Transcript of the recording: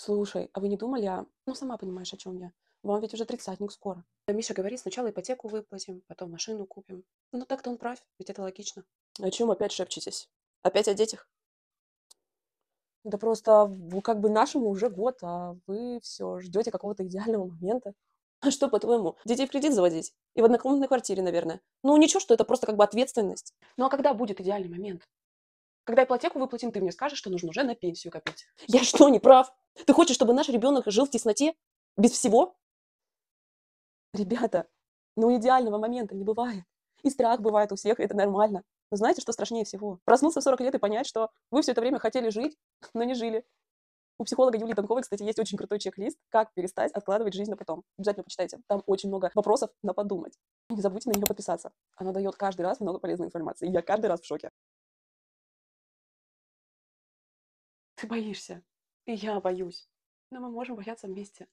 Слушай, а вы не думали, ну, сама понимаешь, о чем я. Вам ведь уже тридцатник скоро. А Миша говорит, сначала ипотеку выплатим, потом машину купим. Ну, так-то он прав, ведь это логично. О чем опять шепчетесь? Опять о детях? Да просто как бы нашему уже год, а вы все ждете какого-то идеального момента. А что, по-твоему, детей в кредит заводить? И в однокомнатной квартире, наверное. Ну, ничего, что это просто как бы ответственность. Ну, а когда будет идеальный момент? Когда ипотеку выплатим, ты мне скажешь, что нужно уже на пенсию копить. Я что, не прав? Ты хочешь, чтобы наш ребенок жил в тесноте? Без всего? Ребята, ну идеального момента не бывает. И страх бывает у всех, и это нормально. Но знаете, что страшнее всего? Проснуться в 40 лет и понять, что вы все это время хотели жить, но не жили. У психолога Юлии Тонковой, кстати, есть очень крутой чек-лист, как перестать откладывать жизнь на потом. Обязательно почитайте. Там очень много вопросов на подумать. И не забудьте на нее подписаться. Она дает каждый раз много полезной информации. И я каждый раз в шоке. Ты боишься. И я боюсь. Но мы можем бояться вместе.